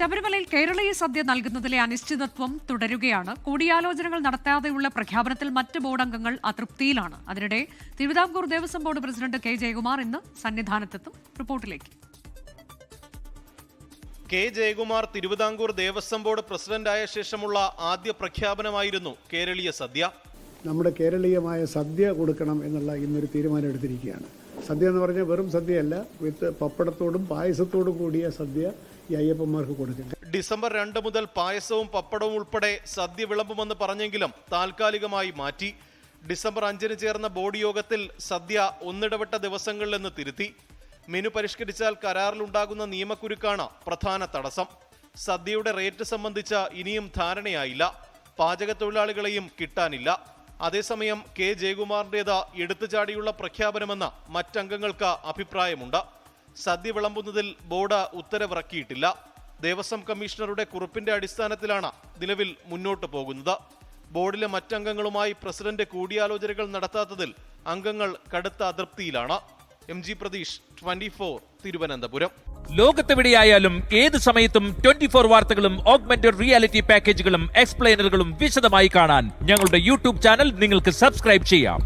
ശബരിമലയിൽ കേരളീയ സദ്യ നൽകുന്നതിലെ അനിശ്ചിതത്വം തുടരുകയാണ്. കൂടിയാലോചനകൾ നടത്താതെയുള്ള പ്രഖ്യാപനത്തിൽ മറ്റ് ബോർഡ് അംഗങ്ങൾ അതൃപ്തിയിലാണ്. അതിനിടെ Thiruvithamkoor Devaswom board president K Jayakumar ഇന്ന് സന്നിധാനത്തെത്തും. റിപ്പോർട്ടിലേക്ക്. കെ ജയകുമാർ തിരുവിതാംകൂർ ദേവസ്വം ബോർഡ് പ്രസിഡന്റായ ശേഷമുള്ള ആദ്യ പ്രഖ്യാപനമായിരുന്നു കേരളീയ സദ്യ. നമ്മുടെ കേരളീയമായ സദ്യ കൊടുക്കണം എന്നുള്ള ഇന്നൊരു തീരുമാനം എടുത്തിരിക്കുകയാണ്. സദ്യ എന്ന് പറഞ്ഞാൽ വെറും സദ്യയല്ല, വിത്ത് പപ്പടത്തോടും പായസത്തോടും കൂടിയ സദ്യ ഈ അയ്യപ്പന്മാർക്ക് കൊടുക്കില്ല. ഡിസംബർ 2 മുതൽ പായസവും പപ്പടവും ഉൾപ്പെടെ സദ്യ വിളമ്പുമെന്ന് പറഞ്ഞെങ്കിലും താൽക്കാലികമായി മാറ്റി. ഡിസംബർ 5 ചേർന്ന ബോർഡ് യോഗത്തിൽ സദ്യ ഒന്നിടവിട്ട ദിവസങ്ങളിലെന്ന് തിരുത്തി. മെനു പരിഷ്കരിച്ചാൽ കരാറിലുണ്ടാകുന്ന നിയമക്കുരുക്കാണ് പ്രധാന തടസ്സം. സദ്യയുടെ റേറ്റ് സംബന്ധിച്ച ഇനിയും ധാരണയായില്ല. പാചകത്തൊഴിലാളികളെയും കിട്ടാനില്ല. അതേസമയം കെ ജയകുമാറിന്റേത് എടുത്തുചാടിയുള്ള പ്രഖ്യാപനമെന്ന് മറ്റംഗങ്ങൾക്ക് അഭിപ്രായമുണ്ട്. സദ്യ വിളമ്പുന്നതിൽ ബോർഡ് ഉത്തരവിറക്കിയിട്ടില്ല. ദേവസ്വം കമ്മീഷണറുടെ കുറിപ്പിന്റെ അടിസ്ഥാനത്തിലാണ് നിലവിൽ മുന്നോട്ട് പോകുന്നത്. ബോർഡിലെ മറ്റംഗങ്ങളുമായി പ്രസിഡന്റ് കൂടിയാലോചനകൾ നടത്താത്തതിൽ അംഗങ്ങൾ കടുത്ത അതൃപ്തിയിലാണ്. MG പ്രതീഷ്, 24, തിരുവനന്തപുരം. ലോകത്തെവിടെയായാലും ഏത് സമയത്തും 24 വാർത്തകളും ഓഗ്മെന്റഡ് റിയാലിറ്റി പാക്കേജുകളും എക്സ്പ്ലെയിനറുകളും വിശദമായി കാണാൻ ഞങ്ങളുടെ യൂട്യൂബ് ചാനൽ നിങ്ങൾക്ക് സബ്സ്ക്രൈബ് ചെയ്യാം.